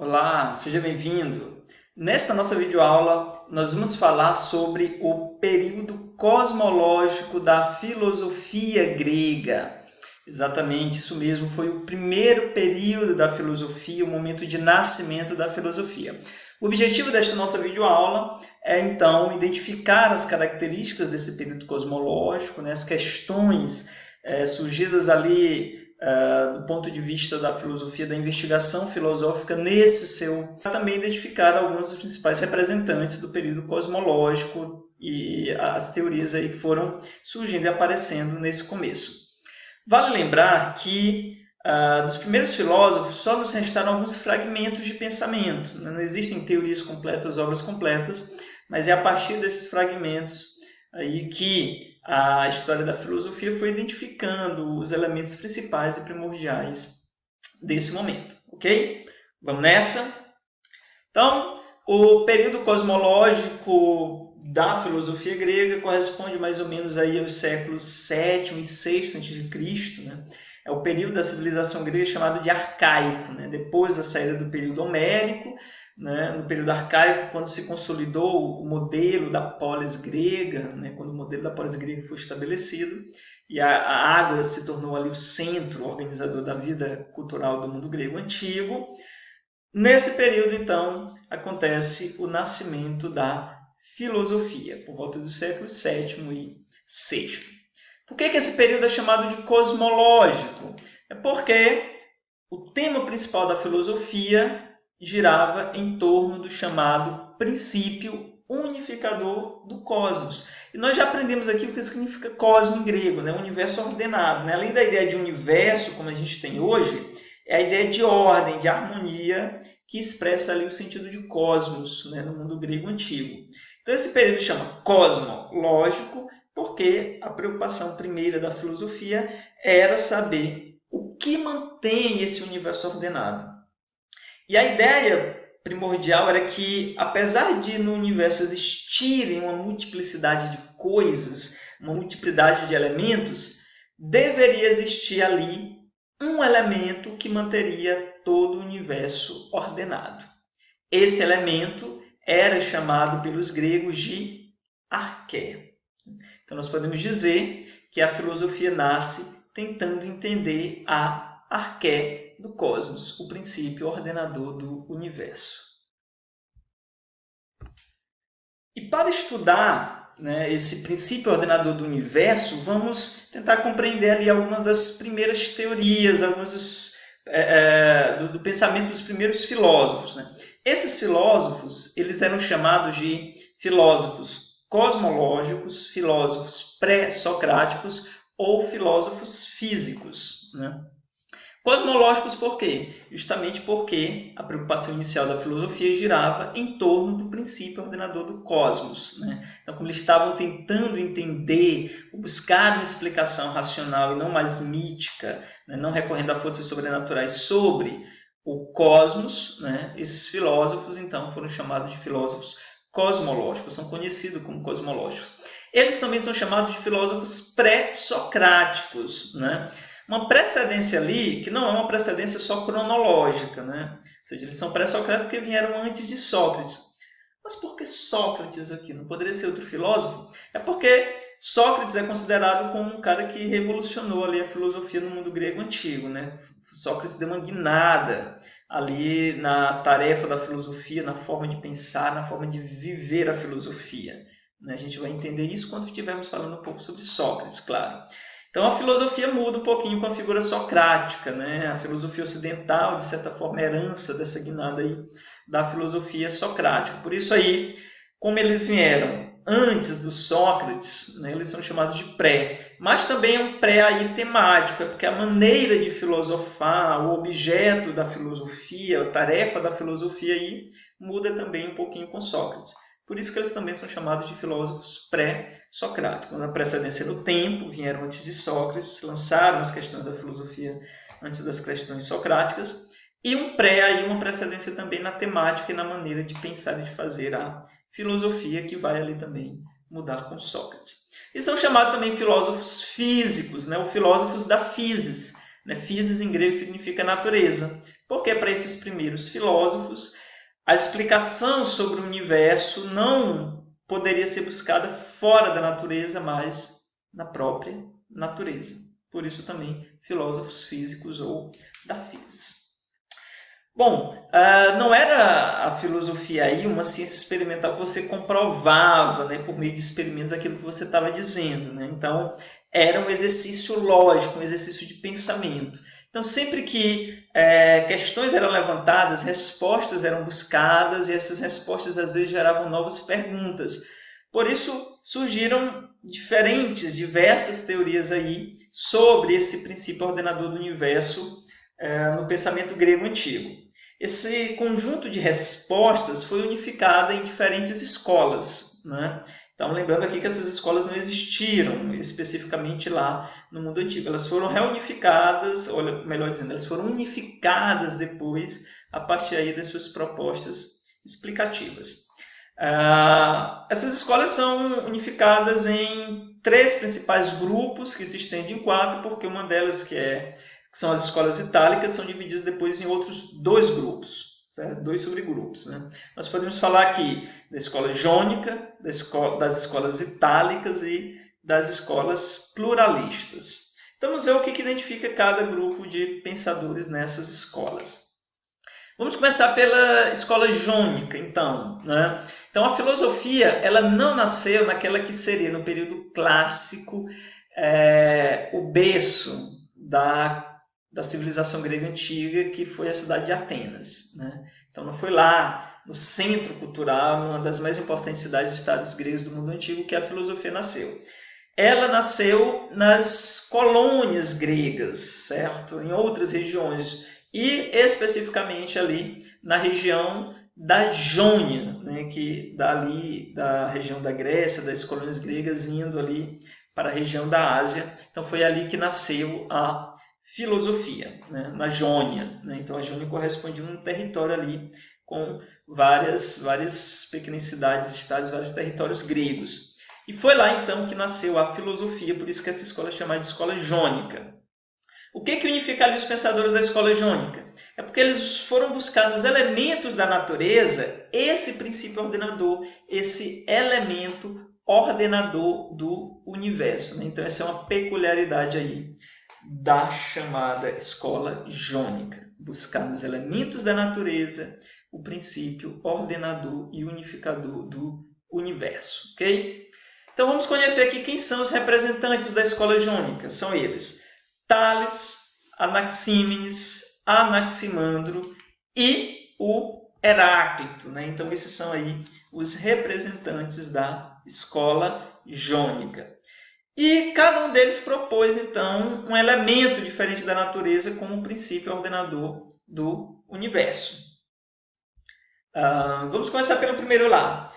Olá, seja bem-vindo! Nesta nossa videoaula, nós vamos falar sobre o período cosmológico da filosofia grega. Exatamente, isso mesmo, foi o primeiro período da filosofia, o momento de nascimento da filosofia. O objetivo desta nossa videoaula é, então, identificar as características desse período cosmológico, as questões surgidas ali do ponto de vista da filosofia, da investigação filosófica nesse seu, também identificar alguns dos principais representantes do período cosmológico e as teorias aí que foram surgindo e aparecendo nesse começo. Vale lembrar que dos primeiros filósofos só nos restaram alguns fragmentos de pensamento. Não existem teorias completas, obras completas, mas é a partir desses fragmentos aí que a história da filosofia foi identificando os elementos principais e primordiais desse momento, ok? Vamos nessa? Então, o período cosmológico da filosofia grega corresponde mais ou menos aí aos séculos VII e VI a.C., né? É o período da civilização grega chamado de arcaico, né? Depois da saída do período homérico, né? No período arcaico, quando se consolidou o modelo da polis grega, né? Quando o modelo da polis grega foi estabelecido, e a Ágora se tornou ali o centro organizador da vida cultural do mundo grego antigo. Nesse período, então, acontece o nascimento da filosofia, por volta do século VII e VI. Por que esse período é chamado de cosmológico? É porque o tema principal da filosofia girava em torno do chamado princípio unificador do cosmos. E nós já aprendemos aqui o que significa cosmo em grego, né? Universo ordenado. Além da ideia de universo, como a gente tem hoje, é a ideia de ordem, de harmonia, que expressa ali o sentido de cosmos, no mundo grego antigo. Então esse período chama cosmológico porque a preocupação primeira da filosofia era saber o que mantém esse universo ordenado. E a ideia primordial era que, apesar de no universo existirem uma multiplicidade de coisas, uma multiplicidade de elementos, deveria existir ali um elemento que manteria todo o universo ordenado. Esse elemento era chamado pelos gregos de arqué. Então nós podemos dizer que a filosofia nasce tentando entender a arqué do cosmos, o princípio ordenador do universo. E para estudar esse princípio ordenador do universo, vamos tentar compreender ali algumas das primeiras teorias, alguns do pensamento dos primeiros filósofos. Esses filósofos eles eram chamados de filósofos cosmológicos, filósofos pré-socráticos ou filósofos físicos. Cosmológicos por quê? Justamente porque a preocupação inicial da filosofia girava em torno do princípio ordenador do cosmos. Então, como eles estavam tentando entender, buscar uma explicação racional e não mais mítica, não recorrendo a forças sobrenaturais sobre o cosmos, esses filósofos, então, foram chamados de filósofos cosmológicos, são conhecidos como cosmológicos. Eles também são chamados de filósofos pré-socráticos, uma precedência ali que não é uma precedência só cronológica, Ou seja, eles são pré-socráticos porque vieram antes de Sócrates. Mas por que Sócrates aqui? Não poderia ser outro filósofo? É porque Sócrates é considerado como um cara que revolucionou ali a filosofia no mundo grego antigo, Sócrates deu uma guinada ali na tarefa da filosofia, na forma de pensar, na forma de viver a filosofia. A gente vai entender isso quando estivermos falando um pouco sobre Sócrates, claro. Então a filosofia muda um pouquinho com a figura socrática, A filosofia ocidental, de certa forma, é herança dessa guinada aí da filosofia socrática. Por isso aí, como eles vieram antes do Sócrates, eles são chamados de pré. Mas também é um pré aí temático, é porque a maneira de filosofar, o objeto da filosofia, a tarefa da filosofia aí muda também um pouquinho com Sócrates. Por isso que eles também são chamados de filósofos pré-socráticos. A precedência no tempo, vieram antes de Sócrates, lançaram as questões da filosofia antes das questões socráticas, e um pré aí, uma precedência também na temática e na maneira de pensar e de fazer a filosofia, que vai ali também mudar com Sócrates. E são chamados também filósofos físicos, ou filósofos da physis. Physis em grego significa natureza. Porque para esses primeiros filósofos, a explicação sobre o universo não poderia ser buscada fora da natureza, mas na própria natureza. Por isso também filósofos físicos ou da física. Bom, não era a filosofia aí uma ciência experimental que você comprovava, né, por meio de experimentos aquilo que você estava dizendo, né? Então, era um exercício lógico, um exercício de pensamento. Então, sempre que questões eram levantadas, respostas eram buscadas e essas respostas às vezes geravam novas perguntas. Por isso, surgiram diversas teorias aí sobre esse princípio ordenador do universo no pensamento grego antigo. Esse conjunto de respostas foi unificado em diferentes escolas, né? Então, lembrando aqui que essas escolas não existiram especificamente lá no mundo antigo. Elas foram reunificadas, ou melhor dizendo, elas foram unificadas depois a partir aí das suas propostas explicativas. Essas escolas são unificadas em 3 principais grupos, que se estendem em 4, porque uma delas, que são as escolas itálicas, são divididas depois em outros 2 grupos, certo? 2 subgrupos, né? Nós podemos falar aqui da escola jônica, das escolas itálicas e das escolas pluralistas. Então, vamos ver o que identifica cada grupo de pensadores nessas escolas. Vamos começar pela escola jônica, então, né? Então, a filosofia ela não nasceu naquela que seria, no período clássico, o berço da civilização grega antiga, que foi a cidade de Atenas, né? Então, não foi lá no centro cultural, uma das mais importantes cidades e estados gregos do mundo antigo, que a filosofia nasceu. Ela nasceu nas colônias gregas, certo? Em outras regiões, e especificamente ali na região da Jônia, né? Que dali da região da Grécia, das colônias gregas, indo ali para a região da Ásia. Então, foi ali que nasceu a filosofia, né, na Jônia, né? Então, a Jônia corresponde a um território ali com várias pequenas cidades, estados, vários territórios gregos. E foi lá, então, que nasceu a filosofia, por isso que essa escola é chamada de escola jônica. O que unifica ali os pensadores da escola jônica? É porque eles foram buscar nos elementos da natureza esse princípio ordenador, esse elemento ordenador do universo, né? Então, essa é uma peculiaridade aí da chamada escola jônica. Buscar nos elementos da natureza o princípio ordenador e unificador do universo. Ok? Então vamos conhecer aqui quem são os representantes da escola jônica. São eles: Tales, Anaxímenes, Anaximandro e o Heráclito, né? Então esses são aí os representantes da escola jônica. E cada um deles propôs, então, um elemento diferente da natureza como princípio ordenador do universo. Vamos começar pelo primeiro lá.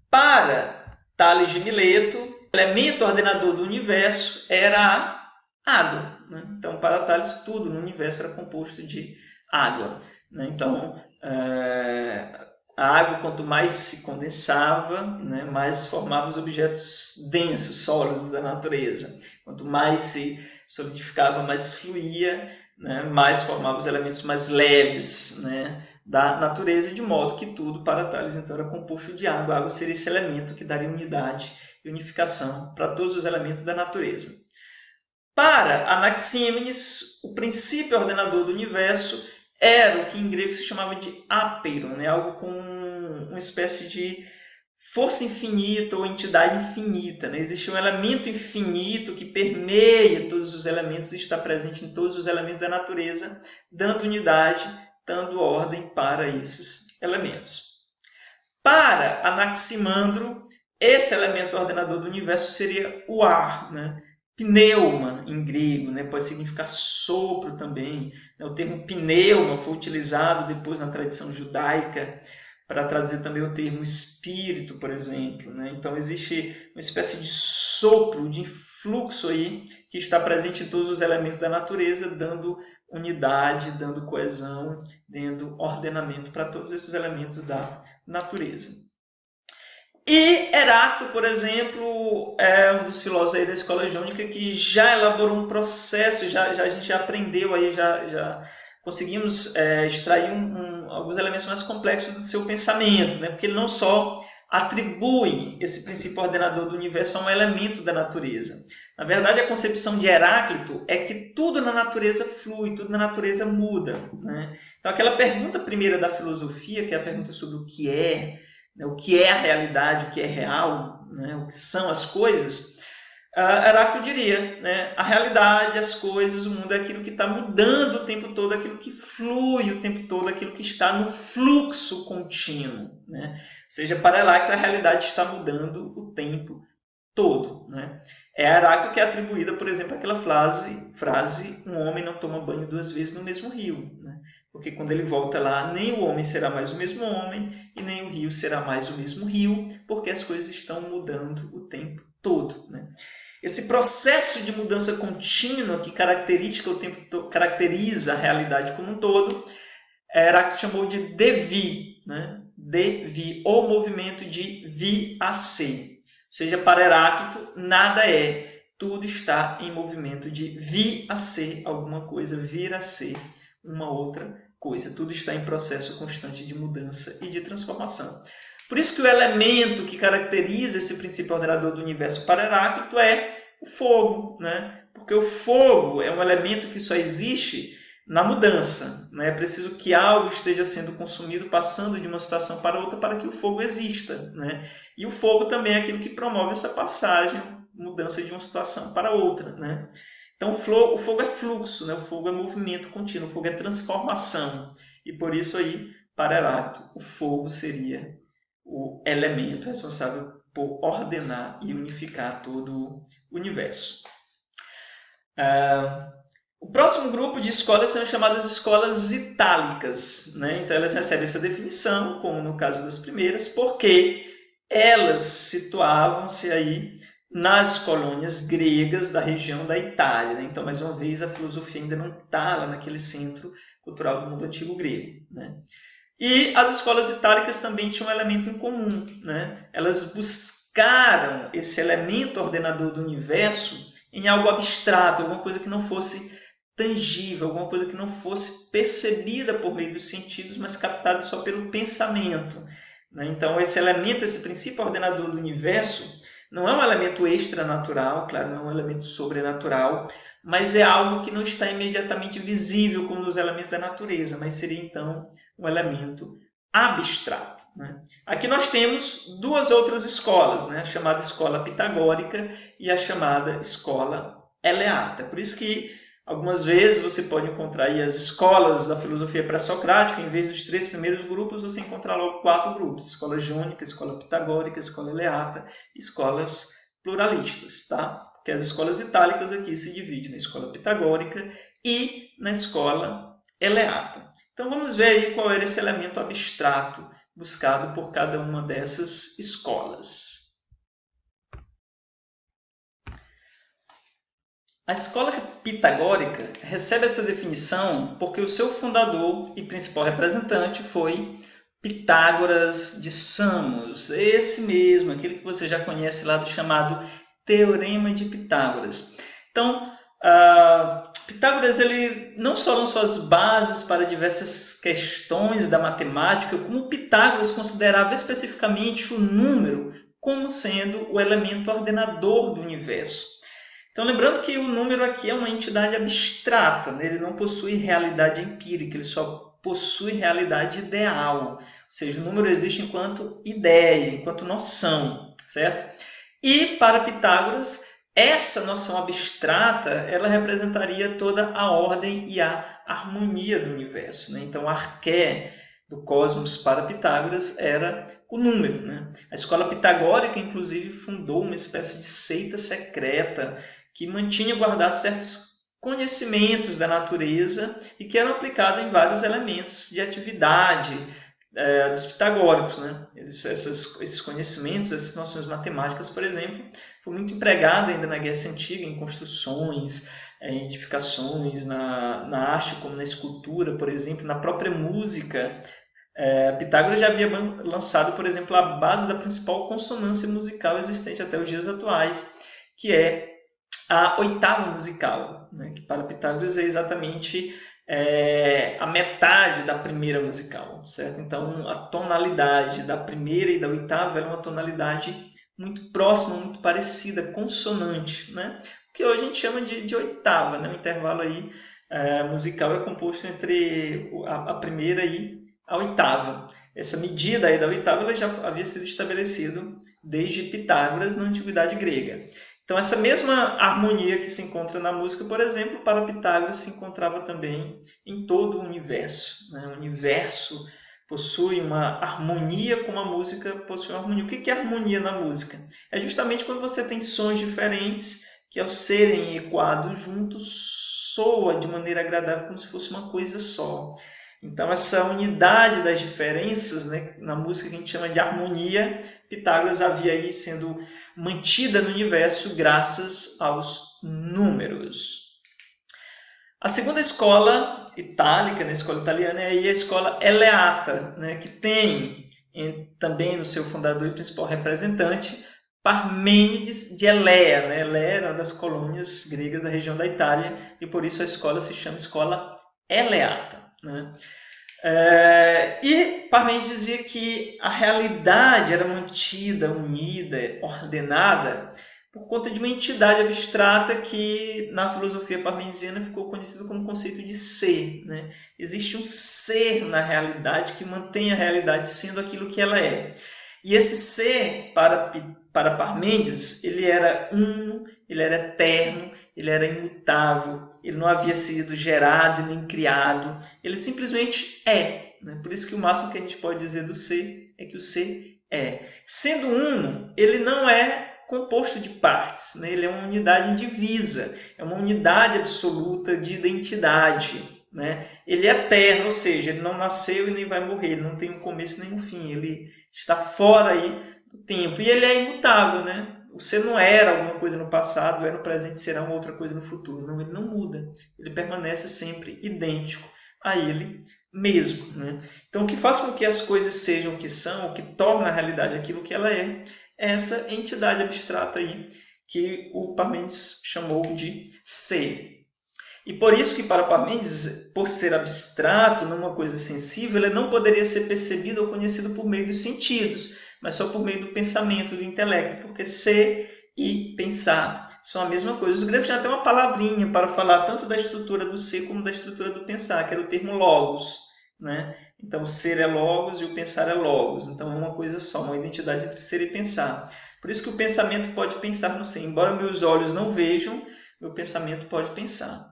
Para Tales de Mileto, o elemento ordenador do universo era a água, né? Então, para Tales, tudo no universo era composto de água, né? Então, a água, quanto mais se condensava, né, mais formava os objetos densos, sólidos da natureza. Quanto mais se solidificava, mais fluía, né, mais formava os elementos mais leves, né, da natureza, de modo que tudo, para Tales, então, era composto de água. A água seria esse elemento que daria unidade e unificação para todos os elementos da natureza. Para Anaxímenes, o princípio ordenador do universo era o que em grego se chamava de apeiron, né? Algo com uma espécie de força infinita ou entidade infinita, né? Existe um elemento infinito que permeia todos os elementos e está presente em todos os elementos da natureza, dando unidade, dando ordem para esses elementos. Para Anaximandro, esse elemento ordenador do universo seria o ar, né? Pneuma, em grego, né? Pode significar sopro também. O termo pneuma foi utilizado depois na tradição judaica para traduzir também o termo espírito, por exemplo, né? Então, existe uma espécie de sopro, de influxo aí, que está presente em todos os elementos da natureza, dando unidade, dando coesão, dando ordenamento para todos esses elementos da natureza. E Heráclito, por exemplo, é um dos filósofos aí da escola jônica que já elaborou um processo, a gente já aprendeu aí, já conseguimos extrair alguns elementos mais complexos do seu pensamento, né? Porque ele não só atribui esse princípio ordenador do universo a um elemento da natureza. Na verdade, a concepção de Heráclito é que tudo na natureza flui, tudo na natureza muda, né? Então, aquela pergunta primeira da filosofia, que é a pergunta sobre o que é, né? O que é a realidade, o que é real, né? O que são as coisas, Heráclito diria, né? A realidade, as coisas, o mundo é aquilo que está mudando o tempo todo, aquilo que flui o tempo todo, aquilo que está no fluxo contínuo, né? Ou seja, para Heráclito a realidade está mudando o tempo todo, né? É a Heráclito que é atribuída, por exemplo, àquela frase um homem não toma banho 2 vezes no mesmo rio, né? Porque quando ele volta lá, nem o homem será mais o mesmo homem e nem o rio será mais o mesmo rio, porque as coisas estão mudando o tempo todo, né? Esse processo de mudança contínua que caracteriza a realidade como um todo, Heráclito chamou de devir, né? Devir, ou movimento de vir a ser. Ou seja, para Heráclito, nada é, tudo está em movimento de vir a ser alguma coisa, vir a ser uma outra coisa. Tudo está em processo constante de mudança e de transformação. Por isso que o elemento que caracteriza esse princípio ordenador do universo para Heráclito é o fogo, né? Porque o fogo é um elemento que só existe na mudança, né? É preciso que algo esteja sendo consumido, passando de uma situação para outra, para que o fogo exista, né? E o fogo também é aquilo que promove essa passagem, mudança de uma situação para outra, né? Então, o fogo é fluxo, né? O fogo é movimento contínuo, o fogo é transformação. E por isso aí, para Heráclito, o fogo seria o elemento responsável por ordenar e unificar todo o universo. O próximo grupo de escolas são chamadas escolas itálicas, né? Então, elas recebem essa definição, como no caso das primeiras, porque elas situavam-se aí nas colônias gregas da região da Itália, né? Então, mais uma vez, a filosofia ainda não está lá naquele centro cultural do mundo antigo grego, né? E as escolas itálicas também tinham um elemento em comum, né? Elas buscaram esse elemento ordenador do universo em algo abstrato, alguma coisa que não fosse tangível, alguma coisa que não fosse percebida por meio dos sentidos, mas captada só pelo pensamento, né? Então, esse elemento, esse princípio ordenador do universo, não é um elemento extranatural, claro, não é um elemento sobrenatural, mas é algo que não está imediatamente visível como nos elementos da natureza, mas seria então um elemento abstrato, né? Aqui nós temos 2 outras escolas, né? A chamada escola pitagórica e a chamada escola eleata. Por isso que algumas vezes você pode encontrar aí as escolas da filosofia pré-socrática, em vez dos 3 primeiros grupos, você encontra logo 4 grupos: escola jônica, escola pitagórica, escola eleata, escolas pluralistas, tá? Porque as escolas itálicas aqui se dividem na escola pitagórica e na escola eleata. Então vamos ver aí qual era esse elemento abstrato buscado por cada uma dessas escolas. A escola pitagórica recebe essa definição porque o seu fundador e principal representante foi Pitágoras de Samos, esse mesmo, aquele que você já conhece lá do chamado Teorema de Pitágoras. Então, Pitágoras ele não só lançou as bases para diversas questões da matemática, como Pitágoras considerava especificamente o número como sendo o elemento ordenador do universo. Então, lembrando que o número aqui é uma entidade abstrata, né? Ele não possui realidade empírica, ele só possui realidade ideal. Ou seja, o número existe enquanto ideia, enquanto noção, certo? E para Pitágoras, essa noção abstrata, ela representaria toda a ordem e a harmonia do universo, né? Então, a arqué do cosmos para Pitágoras era o número, né? A escola pitagórica, inclusive, fundou uma espécie de seita secreta que mantinha guardados certos conhecimentos da natureza e que eram aplicados em vários elementos de atividade dos pitagóricos, né? Esses conhecimentos, essas noções matemáticas, por exemplo, foi muito empregado ainda na Grécia Antiga, em construções, em edificações, na arte, como na escultura, por exemplo, na própria música. Pitágoras já havia lançado, por exemplo, a base da principal consonância musical existente até os dias atuais, que é a oitava musical, né? Que para Pitágoras é exatamente a metade da primeira musical, certo? Então, a tonalidade da primeira e da oitava é uma tonalidade muito próxima, muito parecida, consonante, né? Que hoje a gente chama de oitava, né? O intervalo aí musical é composto entre a primeira e a oitava. Essa medida aí da oitava ela já havia sido estabelecido desde Pitágoras na Antiguidade Grega. Então, essa mesma harmonia que se encontra na música, por exemplo, para Pitágoras se encontrava também em todo o universo, né? O universo possui uma harmonia como a música possui uma harmonia. O que é harmonia na música? É justamente quando você tem sons diferentes que, ao serem ecoados juntos, soa de maneira agradável como se fosse uma coisa só. Então, essa unidade das diferenças, né, na música que a gente chama de harmonia, Pitágoras havia aí sendo mantida no universo graças aos números. A segunda escola itálica, a escola italiana, é a escola eleata, né, que tem também no seu fundador e principal representante Parmênides de Elea. Né? Elea era uma das colônias gregas da região da Itália e por isso a escola se chama escola eleata. Né? E Parmênides dizia que a realidade era mantida, unida, ordenada por conta de uma entidade abstrata que na filosofia parmensiana ficou conhecido como conceito de ser. Né? Existe um ser na realidade que mantém a realidade sendo aquilo que ela é. E esse ser, para Parmênides, ele era uno, ele era eterno, ele era imutável, ele não havia sido gerado nem criado, ele simplesmente é. Né? Por isso que o máximo que a gente pode dizer do ser é que o ser é. Sendo uno, ele não é composto de partes, né? Ele é uma unidade indivisa, é uma unidade absoluta de identidade. Né? Ele é eterno, ou seja, ele não nasceu e nem vai morrer, ele não tem um começo nem um fim, ele está fora aí do tempo. E ele é imutável, né? Você não era alguma coisa no passado, era no presente, será uma outra coisa no futuro. Não, ele não muda, ele permanece sempre idêntico a ele mesmo. Né? Então, o que faz com que as coisas sejam o que são, o que torna a realidade aquilo que ela é essa entidade abstrata aí que o Parmênides chamou de ser. E por isso que para Parmênides, por ser abstrato, não uma coisa sensível, ele não poderia ser percebido ou conhecido por meio dos sentidos, mas só por meio do pensamento, do intelecto, porque ser e pensar são a mesma coisa. Os gregos tinham até uma palavrinha para falar tanto da estrutura do ser como da estrutura do pensar, que era o termo logos. Né? Então, o ser é logos e o pensar é logos. Então, é uma coisa só, uma identidade entre ser e pensar. Por isso que o pensamento pode pensar no ser. Embora meus olhos não vejam, meu pensamento pode pensar.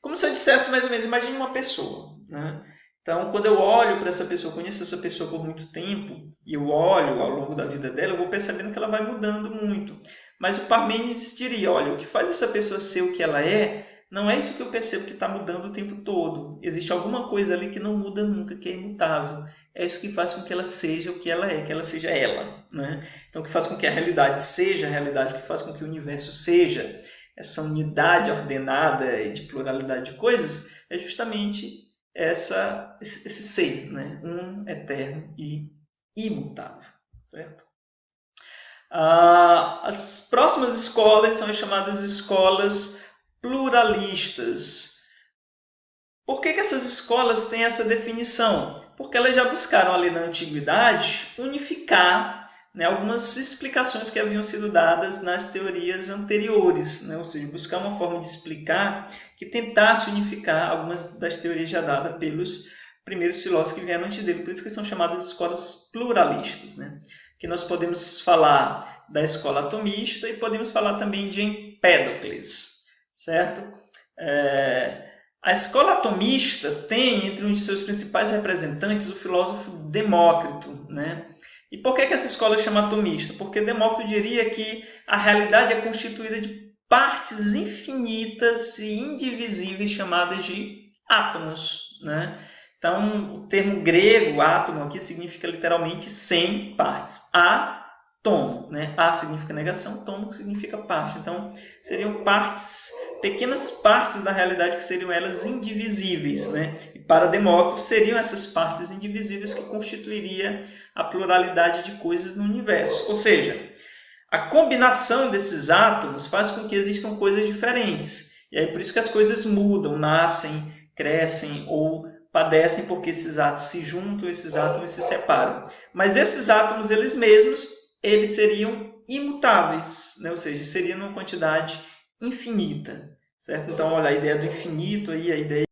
Como se eu dissesse mais ou menos, imagine uma pessoa. Né? Então, quando eu olho para essa pessoa, conheço essa pessoa por muito tempo, e eu olho ao longo da vida dela, eu vou percebendo que ela vai mudando muito. Mas o Parmênides diria, olha, o que faz essa pessoa ser o que ela é, não é isso que eu percebo que está mudando o tempo todo. Existe alguma coisa ali que não muda nunca, que é imutável. É isso que faz com que ela seja o que ela é, que ela seja ela. Né? Então, o que faz com que a realidade seja a realidade, o que faz com que o universo seja essa unidade ordenada e de pluralidade de coisas, é justamente esse ser, né? Eterno e imutável. Certo? As próximas escolas são as chamadas escolas pluralistas. Por que essas escolas têm essa definição? Porque elas já buscaram ali na antiguidade unificar, né, algumas explicações que haviam sido dadas nas teorias anteriores, né? Ou seja, buscar uma forma de explicar que tentasse unificar algumas das teorias já dadas pelos primeiros filósofos que vieram antes dele. Por isso que são chamadas escolas pluralistas. Né? Que nós podemos falar da escola atomista e podemos falar também de Empédocles, certo? A escola atomista tem entre um de seus principais representantes o filósofo Demócrito. Né? E por que essa escola chama atomista? Porque Demócrito diria que a realidade é constituída de partes infinitas e indivisíveis chamadas de átomos. Né? Então, o termo grego, átomo, aqui significa literalmente 100 partes. Átomo, né? A significa negação, tomo significa parte. Então, seriam partes, pequenas partes da realidade que seriam elas indivisíveis. Né? E para Demócrito, seriam essas partes indivisíveis que constituiria a pluralidade de coisas no universo. Ou seja, a combinação desses átomos faz com que existam coisas diferentes. E aí por isso que as coisas mudam, nascem, crescem ou padecem porque esses átomos se juntam, esses átomos se separam. Mas esses átomos, eles mesmos, eles seriam imutáveis, né? Ou seja, seriam numa quantidade infinita, certo? Então, olha, a ideia do infinito aí, a ideia